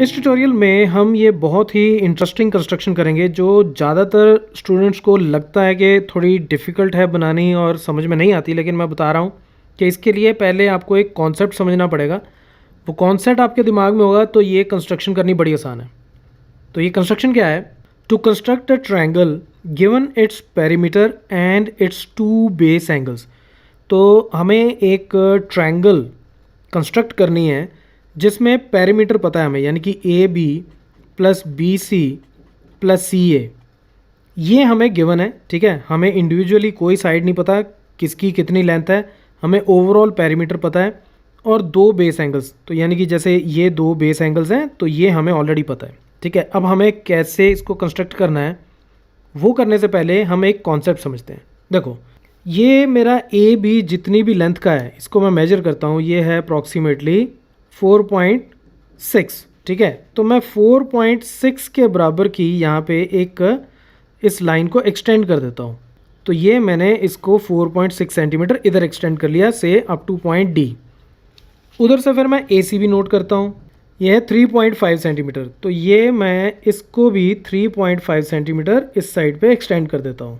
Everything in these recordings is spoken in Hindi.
इस ट्यूटोरियल में हम ये बहुत ही इंटरेस्टिंग कंस्ट्रक्शन करेंगे जो ज़्यादातर स्टूडेंट्स को लगता है कि थोड़ी डिफ़िकल्ट है बनानी और समझ में नहीं आती, लेकिन मैं बता रहा हूँ कि इसके लिए पहले आपको एक कॉन्सेप्ट समझना पड़ेगा। वो कॉन्सेप्ट आपके दिमाग में होगा तो ये कंस्ट्रक्शन करनी बड़ी आसान है। तो ये कंस्ट्रक्शन क्या है? To construct a triangle given its perimeter and its two base angles. तो हमें एक ट्रायंगल कंस्ट्रक्ट करनी है जिसमें पैरामीटर पता है हमें, यानी कि A B plus B C plus C A, ये हमें गिवन है। ठीक है, हमें इंडिविजुअली कोई साइड नहीं पता किसकी कितनी लेंथ है, हमें ओवरऑल पैरामीटर पता है और दो बेस एंगल्स, तो यानी कि जैसे ये दो बेस एंगल्स हैं तो ये हमें ऑलरेडी पता है। ठीक है, अब हमें कैसे इसको कंस्ट्रक्ट करना है वो करने से पहले हम एक कॉन्सेप्ट समझते हैं। देखो, ये मेरा ए बी जितनी भी लेंथ का है इसको मैं मेजर करता हूँ, ये है अप्रॉक्सीमेटली 4.6। ठीक है, तो मैं 4.6 के बराबर की यहाँ पे एक इस लाइन को एक्सटेंड कर देता हूँ। तो ये मैंने इसको 4.6 सेंटीमीटर इधर एक्सटेंड कर लिया से अप टू पॉइंट डी। उधर से फिर मैं ए सी भी नोट करता हूँ, ये है 3.5 सेंटीमीटर, तो ये मैं इसको भी 3.5 सेंटीमीटर इस साइड पे एक्सटेंड कर देता हूँ।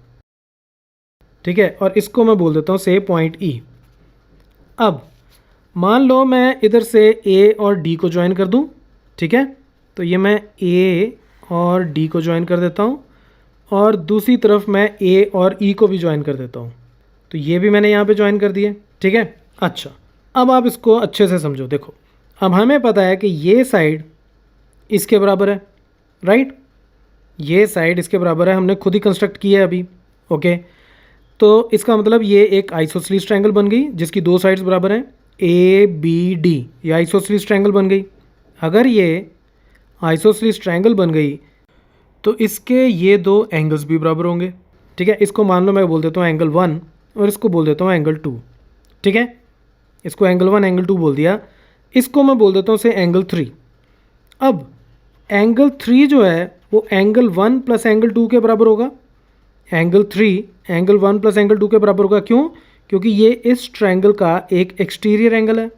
ठीक है, और इसको मैं बोल देता हूँ से पॉइंट ई। अब मान लो मैं इधर से ए और डी को ज्वाइन कर दूं। ठीक है, तो ये मैं ए और डी को ज्वाइन कर देता हूँ और दूसरी तरफ मैं ए और ई को भी ज्वाइन कर देता हूँ। तो ये भी मैंने यहाँ पे ज्वाइन कर दिए। ठीक है, अच्छा, अब आप इसको अच्छे से समझो। देखो, अब हमें पता है कि ये साइड इसके बराबर है, राइट? ये साइड इसके बराबर है, हमने खुद ही कंस्ट्रक्ट किया है अभी। ओके, तो इसका मतलब ये एक आइसोसेलेस ट्रायंगल बन गई जिसकी दो साइड्स बराबर हैं, ए बी डी। ये आइसोसेलेस ट्रायंगल बन गई। अगर ये आइसोसेलेस ट्रायंगल बन गई तो इसके ये दो एंगल्स भी बराबर होंगे। ठीक है, इसको मान लो मैं बोल देता हूँ एंगल 1 और इसको बोल देता हूँ एंगल 2। ठीक है, इसको एंगल 1 एंगल 2 बोल दिया, इसको मैं बोल देता हूँ से एंगल 3। अब एंगल 3 जो है वो एंगल 1 प्लस एंगल 2 के बराबर होगा। एंगल 3 एंगल 1 प्लस एंगल 2 के बराबर होगा। क्यों? क्योंकि ये इस ट्रायंगल का एक एक्सटीरियर एंगल है।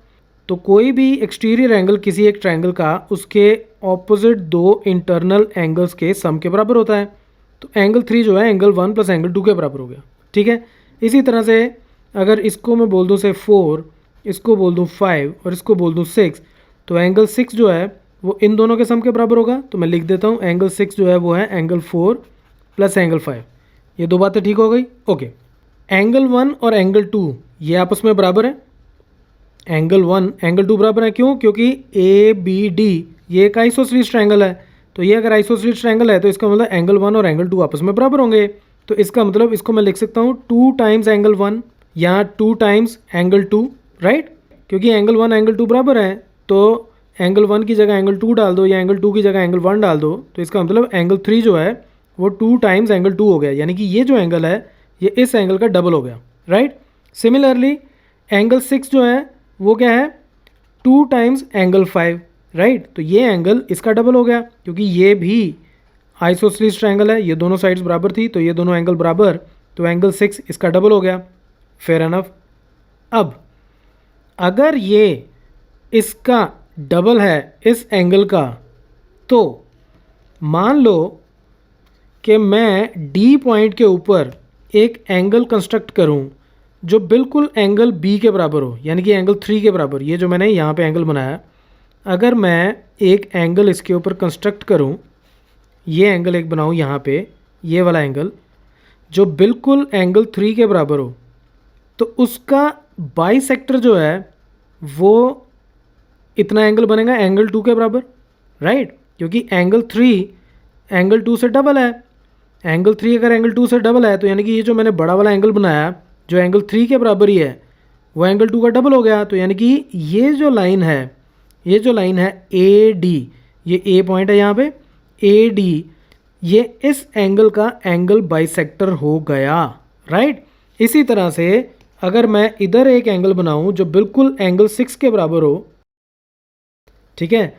तो कोई भी एक्सटीरियर एंगल किसी एक ट्रायंगल का उसके ऑपोजिट दो इंटरनल एंगल्स के सम के बराबर होता है। तो एंगल 3 जो है एंगल 1 प्लस एंगल 2 के बराबर हो गया। ठीक है, इसी तरह से अगर इसको मैं बोल दूँ से 4, इसको बोल दूँ 5 और इसको बोल दूँ 6, तो एंगल 6 जो है वो इन दोनों के सम के बराबर होगा। तो मैं लिख देता हूँ एंगल 6 जो है वो है एंगल 4 प्लस एंगल 5। ये दो बातें ठीक हो गई। ओके, एंगल 1 और एंगल 2 ये आपस में बराबर है। एंगल 1 एंगल 2 बराबर है। क्यों? क्योंकि ए बी डी ये एक आइसोसेलेस ट्रायंगल है। तो ये अगर आइसोसेलेस ट्रायंगल है तो इसका मतलब एंगल 1 और एंगल 2 आपस में बराबर होंगे। तो इसका मतलब इसको मैं लिख सकता हूँ 2 टाइम्स एंगल 1 या 2 टाइम्स एंगल 2, राइट? क्योंकि एंगल 1 एंगल 2 बराबर है तो एंगल 1 की जगह एंगल 2 डाल दो या एंगल 2 की जगह एंगल 1 डाल दो, तो इसका मतलब एंगल 3 जो है वो 2 टाइम्स एंगल 2 हो गया, यानी कि ये जो एंगल है ये इस एंगल का डबल हो गया, राइट? सिमिलरली एंगल 6 जो है वो क्या है? 2 टाइम्स एंगल 5, राइट? तो ये एंगल इसका डबल हो गया क्योंकि ये भी आइसोसेलेस ट्रायंगल है, ये दोनों साइड्स बराबर थी तो ये दोनों एंगल बराबर, तो एंगल 6 इसका डबल हो गया। Fair enough. अब अगर ये इसका डबल है इस एंगल का, तो मान लो कि मैं डी पॉइंट के ऊपर एक एंगल कंस्ट्रक्ट करूं जो बिल्कुल एंगल बी के बराबर हो, यानी कि एंगल 3 के बराबर। ये जो मैंने यहाँ पे एंगल बनाया, अगर मैं एक एंगल इसके ऊपर कंस्ट्रक्ट करूं, ये एंगल एक बनाऊं यहाँ पे, ये वाला एंगल जो बिल्कुल एंगल 3 के बराबर हो, तो उसका बाइसेक्टर जो है वो इतना एंगल बनेगा एंगल 2 के बराबर, राइट? क्योंकि एंगल 3 एंगल 2 से डबल है। एंगल 3 अगर एंगल 2 से डबल है तो यानी कि ये जो मैंने बड़ा वाला एंगल बनाया जो एंगल 3 के बराबर ही है वो एंगल 2 का डबल हो गया। तो यानी कि ये जो लाइन है ए डी, ये ए पॉइंट है यहाँ पे, ए डी, ये इस एंगल का एंगल बाइसेक्टर हो गया, राइट? इसी तरह से अगर मैं इधर एक एंगल बनाऊं जो बिल्कुल एंगल 6 के बराबर हो, ठीक है,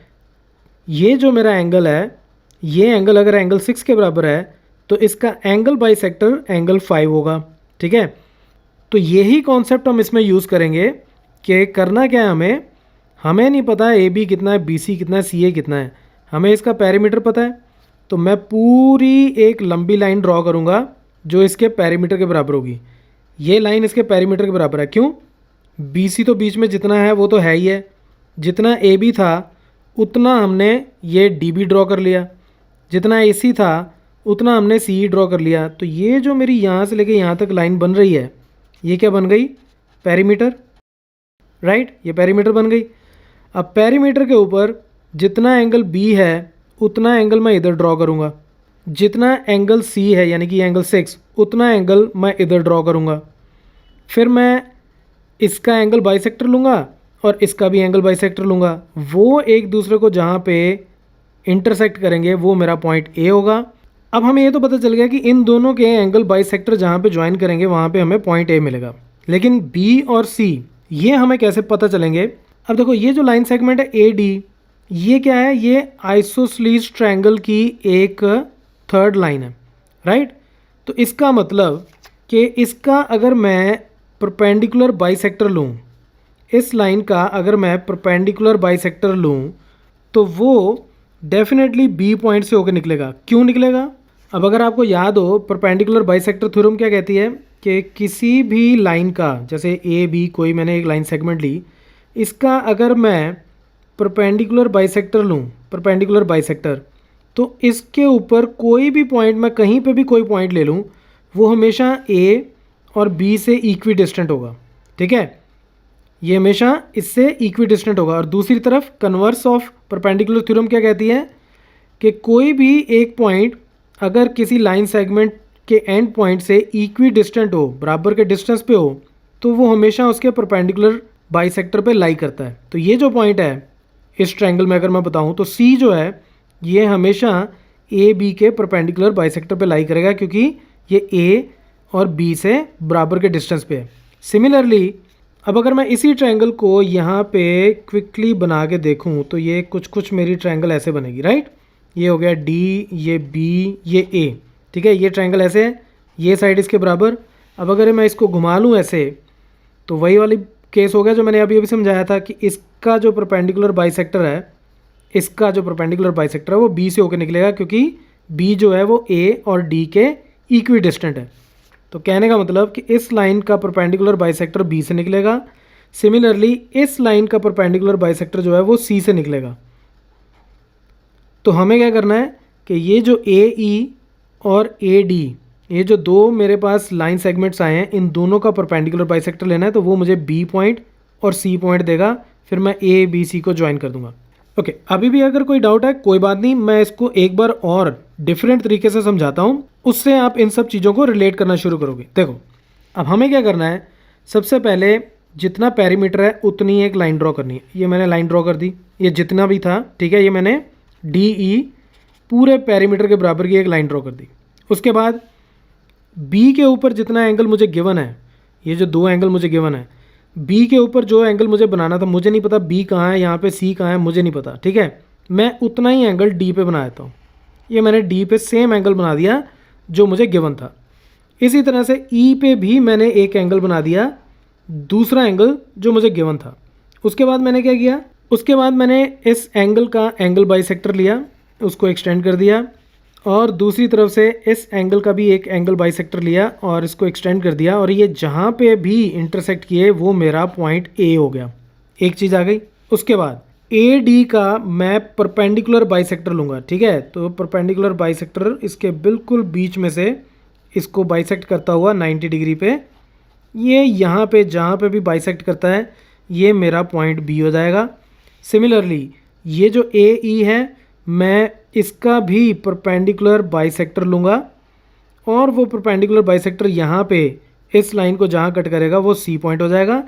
ये जो मेरा एंगल है ये एंगल अगर एंगल 6 के बराबर है तो इसका एंगल बाइसेक्टर एंगल 5 होगा। ठीक है, तो यही कॉन्सेप्ट हम इसमें यूज़ करेंगे कि करना क्या है, हमें नहीं पता ए बी कितना है, बी सी कितना है, सी ए कितना है, हमें इसका पेरीमीटर पता है, तो मैं पूरी एक लंबी लाइन ड्रॉ करूँगा जो इसके पेरीमीटर के बराबर होगी। ये लाइन इसके पेरीमीटर के बराबर है। क्यों? BC तो बीच में जितना है वो तो है ही है, जितना AB था उतना हमने ये DB ड्रॉ कर लिया, जितना AC था उतना हमने CE ड्रॉ कर लिया। तो ये जो मेरी यहाँ से लेके यहाँ तक लाइन बन रही है, ये क्या बन गई? Perimeter, right? ये पेरीमीटर बन गई। अब पेरीमीटर के ऊपर जितना एंगल B है उतना एंगल मैं इधर ड्रॉ करूँगा, जितना एंगल C है यानी कि एंगल 6 उतना एंगल मैं इधर ड्रॉ करूँगा। फिर मैं इसका एंगल बाइसेक्टर लूँगा और इसका भी एंगल बाइसेक्टर लूँगा। वो एक दूसरे को जहाँ पे इंटरसेक्ट करेंगे वो मेरा पॉइंट A होगा। अब हमें ये तो पता चल गया कि इन दोनों के एंगल बाइसेक्टर जहाँ पे ज्वाइन करेंगे वहाँ पे हमें पॉइंट A मिलेगा। लेकिन B और C ये हमें कैसे पता चलेंगे? अब देखो ये जो लाइन सेगमेंट है AD, ये क्या है? ये आइसोसेलेस ट्रायंगल की एक थर्ड लाइन है, राइट? तो इसका मतलब कि इसका अगर मैं परपेंडिकुलर बाइसेक्टर लूँ, इस लाइन का अगर मैं परपेंडिकुलर बाइसेक्टर लूँ तो वो डेफिनेटली B पॉइंट से होकर निकलेगा। क्यों निकलेगा? अब अगर आपको याद हो, परपेंडिकुलर बाइसेक्टर थ्योरम क्या कहती है कि किसी भी लाइन का, जैसे AB कोई मैंने एक लाइन सेगमेंट ली, इसका अगर मैं परपेंडिकुलर बाइसेक्टर लूँ, परपेंडिकुलर बाइसेक्टर, तो इसके ऊपर कोई भी पॉइंट, मैं कहीं पे भी कोई पॉइंट ले लूँ, वो हमेशा A और B से इक्वी डिस्टेंट होगा, ठीक है? ये हमेशा इससे इक्वी डिस्टेंट होगा। और दूसरी तरफ कन्वर्स ऑफ परपेंडिकुलर थ्योरम क्या कहती है कि कोई भी एक पॉइंट अगर किसी लाइन सेगमेंट के एंड पॉइंट से इक्वी डिस्टेंट हो, बराबर के डिस्टेंस पे हो, तो वो हमेशा उसके परपेंडिकुलर बाइसेक्टर पे लाई करता है। तो ये जो पॉइंट है इस ट्रायंगल में अगर मैं बताऊं तो C जो है ये हमेशा AB के परपेंडिकुलर बाइसेक्टर पे लाई करेगा, क्योंकि ये A और B से बराबर के डिस्टेंस पे है। सिमिलरली अब अगर मैं इसी ट्रायंगल को यहाँ पे क्विकली बना के देखूँ तो ये कुछ मेरी ट्रायंगल ऐसे बनेगी, राइट? ये हो गया D, ये B, ये A, ठीक है? ये ट्रायंगल ऐसे है, ये साइड इसके बराबर। अब अगर मैं इसको घुमा लूँ ऐसे, तो वही वाली केस हो गया जो मैंने अभी समझाया था कि इसका जो परपेंडिकुलर बाइसेक्टर है, इसका जो परपेंडिकुलर बाइसेक्टर है वो B से होकर निकलेगा, क्योंकि B जो है वो A और D के इक्वी डिस्टेंट है। तो कहने का मतलब कि इस लाइन का परपेंडिकुलर बाइसेक्टर B से निकलेगा। सिमिलरली इस लाइन का परपेंडिकुलर बाइसेक्टर जो है वो C से निकलेगा। तो हमें क्या करना है कि ये जो AE और AD, ये जो दो मेरे पास लाइन सेगमेंट्स आए हैं, इन दोनों का परपेंडिकुलर बाइसेक्टर लेना है। तो वो मुझे B पॉइंट और C पॉइंट देगा, फिर मैं ABC को ज्वाइन कर दूंगा। ओके, अभी भी अगर कोई डाउट है कोई बात नहीं, मैं इसको एक बार और डिफरेंट तरीके से समझाता हूँ, उससे आप इन सब चीज़ों को रिलेट करना शुरू करोगे। देखो अब हमें क्या करना है, सबसे पहले जितना पेरीमीटर है उतनी एक लाइन ड्रॉ करनी है। ये मैंने लाइन ड्रॉ कर दी, ये जितना भी था, ठीक है? ये मैंने DE पूरे पेरीमीटर के बराबर की एक लाइन ड्रॉ कर दी। उसके बाद B के ऊपर जितना एंगल मुझे गिवन है, ये जो दो एंगल मुझे गिवन है, B के ऊपर जो एंगल मुझे बनाना था, मुझे नहीं पता B कहाँ है, यहाँ पे C कहाँ है, मुझे नहीं पता, ठीक है? मैं उतना ही एंगल D पे बना देता हूँ। ये मैंने D पे सेम एंगल बना दिया जो मुझे गिवन था। इसी तरह से E पे भी मैंने एक एंगल बना दिया, दूसरा एंगल जो मुझे गिवन था। उसके बाद मैंने क्या किया, उसके बाद मैंने इस एंगल का एंगल बाइसेक्टर लिया, उसको एक्सटेंड कर दिया, और दूसरी तरफ से इस एंगल का भी एक एंगल बाइसेक्टर लिया और इसको एक्सटेंड कर दिया, और ये जहाँ पे भी इंटरसेक्ट किए वो मेरा पॉइंट A हो गया। एक चीज़ आ गई। उसके बाद AD का मैं परपेंडिकुलर बाइसेक्टर लूँगा, ठीक है? तो परपेंडिकुलर बाइसेक्टर इसके बिल्कुल बीच में से इसको बाइसेक्ट करता हुआ 90 डिग्री पे, ये यहाँ पे जहाँ पे भी बाइसेक्ट करता है ये मेरा पॉइंट B हो जाएगा। सिमिलरली ये जो AE है, मैं इसका भी परपेंडिकुलर बाइसेक्टर लूँगा, और वो परपेंडिकुलर बाइसेक्टर यहाँ पे इस लाइन को जहाँ कट करेगा वो C पॉइंट हो जाएगा।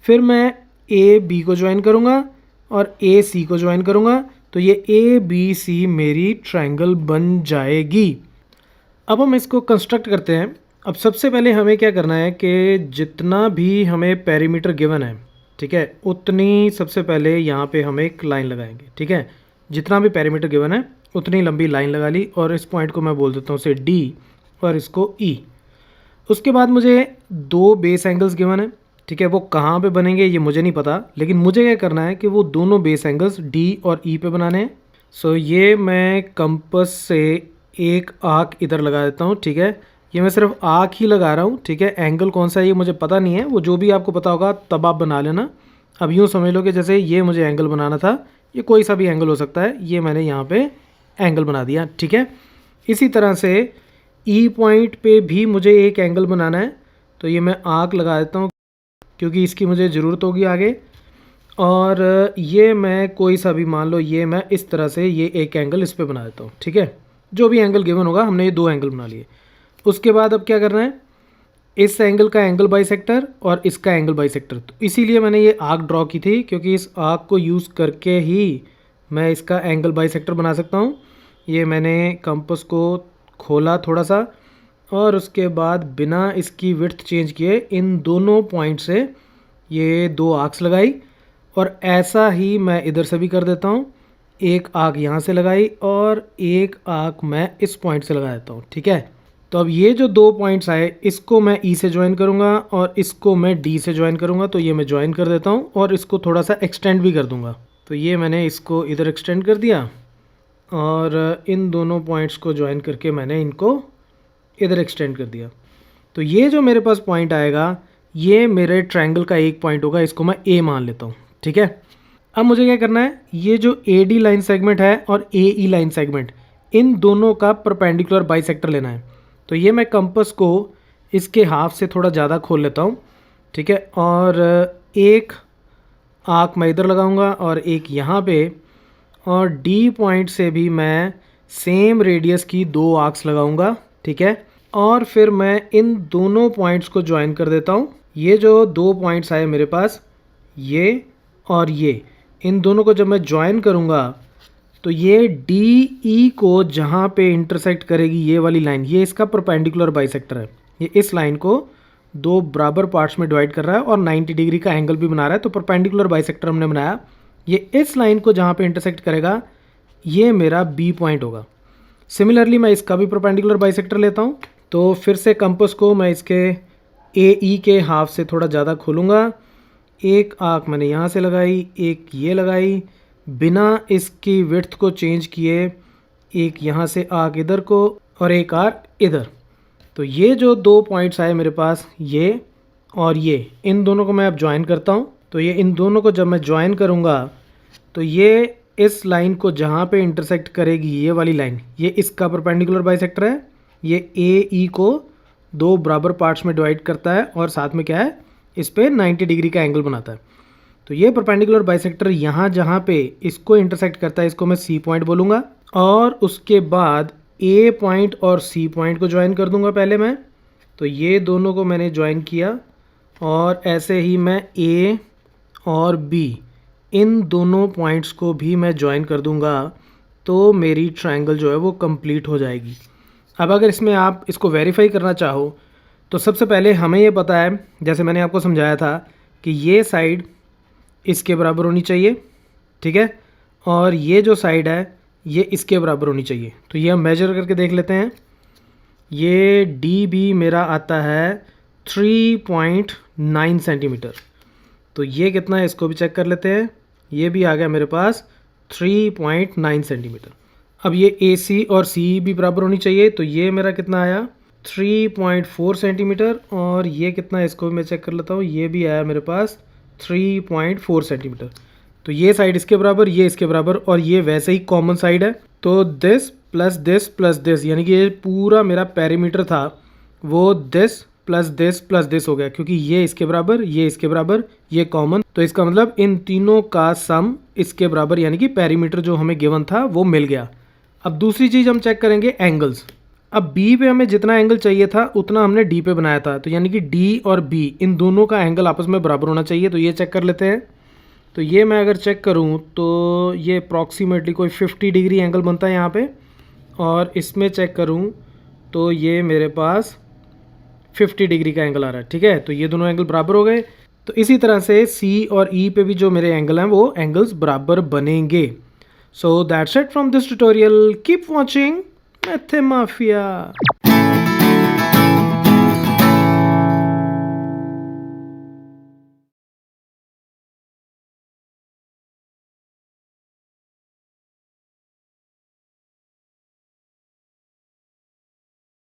फिर मैं AB को ज्वाइन करूँगा और AC को ज्वाइन करूँगा, तो ये ABC मेरी ट्रायंगल बन जाएगी। अब हम इसको कंस्ट्रक्ट करते हैं। अब सबसे पहले हमें क्या करना है कि जितना भी हमें पेरीमीटर गिवन है, ठीक है, उतनी सबसे पहले यहाँ पे हम एक लाइन लगाएंगे, ठीक है? जितना भी पेरीमीटर गिवन है उतनी लंबी लाइन लगा ली, और इस पॉइंट को मैं बोल देता हूँ उसे D और इसको E। उसके बाद मुझे दो बेस एंगल्स गिवन है, ठीक है? वो कहाँ पे बनेंगे ये मुझे नहीं पता, लेकिन मुझे क्या करना है कि वो दोनों बेस एंगल्स D और E पे बनाने हैं। सो ये मैं कंपास से एक आर्क इधर लगा देता हूँ, ठीक है। ये मैं सिर्फ आर्क ही लगा रहा हूँ, ठीक है। एंगल कौन सा है ये मुझे पता नहीं है, वो जो भी आपको पता होगा तब आप बना लेना। अब यूँ समझ लो कि जैसे ये मुझे एंगल बनाना था, ये कोई सा भी एंगल हो सकता है, ये मैंने यहाँ पे एंगल बना दिया, ठीक है। इसी तरह से ई पॉइंट पे भी मुझे एक एंगल बनाना है, तो ये मैं आर्क लगा देता हूँ क्योंकि इसकी मुझे ज़रूरत होगी आगे। और ये मैं कोई सा भी मान लो, ये मैं इस तरह से ये एक एंगल इस पे बना देता हूँ, ठीक है। जो भी एंगल गिवन होगा, हमने ये दो एंगल बना लिए। उसके बाद अब क्या करना है, इस एंगल का एंगल बाइसेक्टर और इसका एंगल बाइसेक्टर। तो इसीलिए मैंने ये आर्क ड्रॉ की थी, क्योंकि इस आर्क को यूज़ करके ही मैं इसका एंगल बाइसेक्टर बना सकता हूँ। ये मैंने कंपास को खोला थोड़ा सा, और उसके बाद बिना इसकी विड्थ चेंज किए इन दोनों पॉइंट से ये दो आर्क्स लगाई, और ऐसा ही मैं इधर से भी कर देता हूँ। एक आर्क यहाँ से लगाई और एक आर्क मैं इस पॉइंट से लगा देता हूँ, ठीक है। तो अब ये जो दो पॉइंट्स आए, इसको मैं ई से ज्वाइन करूँगा और इसको मैं डी से ज्वाइन करूँगा। तो ये मैं ज्वाइन कर देता हूँ और इसको थोड़ा सा एक्सटेंड भी कर दूँगा। तो ये मैंने इसको इधर एक्सटेंड कर दिया और इन दोनों पॉइंट्स को ज्वाइन करके मैंने इनको इधर एक्सटेंड कर दिया। तो ये जो मेरे पास पॉइंट आएगा, ये मेरे ट्रायंगल का एक पॉइंट होगा, इसको मैं ए मान लेता हूँ, ठीक है। अब मुझे क्या करना है, ये जो ए डी लाइन सेगमेंट है और ए ई लाइन सेगमेंट, इन दोनों का परपेंडिकुलर बाइसेक्टर लेना है। तो ये मैं कंपास को इसके हाफ से थोड़ा ज़्यादा खोल लेता हूँ, ठीक है। और एक आर्क मैं इधर लगाऊंगा और एक यहाँ पे, और डी पॉइंट से भी मैं सेम रेडियस की दो आर्क्स लगाऊंगा, ठीक है। और फिर मैं इन दोनों पॉइंट्स को ज्वाइन कर देता हूँ। ये जो दो पॉइंट्स आए मेरे पास, ये और ये, इन दोनों को जब मैं ज्वाइन करूँगा तो ये डी ई को जहाँ पे इंटरसेक्ट करेगी ये वाली लाइन, ये इसका परपेंडिकुलर बाइसेक्टर है। ये इस लाइन को दो बराबर पार्ट्स में डिवाइड कर रहा है और 90 डिग्री का एंगल भी बना रहा है। तो परपेंडिकुलर बाइसेक्टर हमने बनाया। ये इस लाइन को जहाँ पे इंटरसेक्ट करेगा ये मेरा बी पॉइंट होगा। सिमिलरली मैं इसका भी परपेंडिकुलर बाइसेक्टर लेता हूँ। तो फिर से कंपास को मैं इसके ए ई के हाफ से थोड़ा ज़्यादा खोलूँगा। एक आर्क मैंने यहाँ से लगाई, एक ये लगाई, बिना इसकी विड्थ को चेंज किए, एक यहाँ से आर्क इधर को और एक आर्क इधर। तो ये जो दो पॉइंट्स आए मेरे पास, ये और ये, इन दोनों को मैं अब ज्वाइन करता हूँ। तो ये इन दोनों को जब मैं ज्वाइन करूँगा तो ये इस लाइन को जहाँ पे इंटरसेक्ट करेगी ये वाली लाइन, ये इसका परपेंडिकुलर बाइसेक्टर है। ये ए ई को दो बराबर पार्ट्स में डिवाइड करता है और साथ में क्या है, इस पे 90 डिग्री का एंगल बनाता है। तो ये परपेंडिकुलर बाइसेक्टर यहाँ जहाँ पे इसको इंटरसेक्ट करता है, इसको मैं सी पॉइंट बोलूँगा। और उसके बाद ए पॉइंट और सी पॉइंट को ज्वाइन कर दूँगा पहले मैं। तो ये दोनों को मैंने ज्वाइन किया और ऐसे ही मैं ए और बी, इन दोनों पॉइंट्स को भी मैं ज्वाइन कर दूँगा। तो मेरी ट्रायंगल जो है वो कंप्लीट हो जाएगी। अब अगर इसमें आप इसको वेरीफाई करना चाहो तो सबसे पहले हमें ये पता है, जैसे मैंने आपको समझाया था, कि ये साइड इसके बराबर होनी चाहिए, ठीक है। और ये जो साइड है ये इसके बराबर होनी चाहिए। तो ये हम मेजर करके देख लेते हैं। ये डी बी मेरा आता है 3.9 सेंटीमीटर। तो ये कितना है इसको भी चेक कर लेते हैं। ये भी आ गया मेरे पास 3.9 सेंटीमीटर। अब ये ए सी और सी भी बराबर होनी चाहिए। तो ये मेरा कितना आया, 3.4 सेंटीमीटर। और ये कितना है इसको भी मैं चेक कर लेता हूँ। ये भी आया मेरे पास 3.4 सेंटीमीटर। तो ये साइड इसके बराबर, ये इसके बराबर, और ये वैसे ही कॉमन साइड है। तो this plus this plus this, यानी कि ये पूरा मेरा पेरीमीटर था वो this plus this plus this हो गया, क्योंकि ये इसके बराबर, ये इसके बराबर, ये कॉमन। तो इसका मतलब इन तीनों का सम इसके बराबर, यानी कि पेरीमीटर जो हमें गिवन था वो मिल गया। अब दूसरी चीज़ हम चेक करेंगे एंगल्स। अब बी पे हमें जितना एंगल चाहिए था उतना हमने डी पे बनाया था। तो यानी कि डी और बी, इन दोनों का एंगल आपस में बराबर होना चाहिए। तो ये चेक कर लेते हैं। तो ये मैं अगर चेक करूं तो ये अप्रॉक्सीमेटली कोई 50 डिग्री एंगल बनता है यहाँ पे। और इसमें चेक करूं तो ये मेरे पास 50 डिग्री का एंगल आ रहा है, ठीक है। तो ये दोनों एंगल बराबर हो गए। तो इसी तरह से सी और ई पे भी जो मेरे एंगल हैं वो एंगल्स बराबर बनेंगे। So that's it from this tutorial. Keep watching Mathemafia.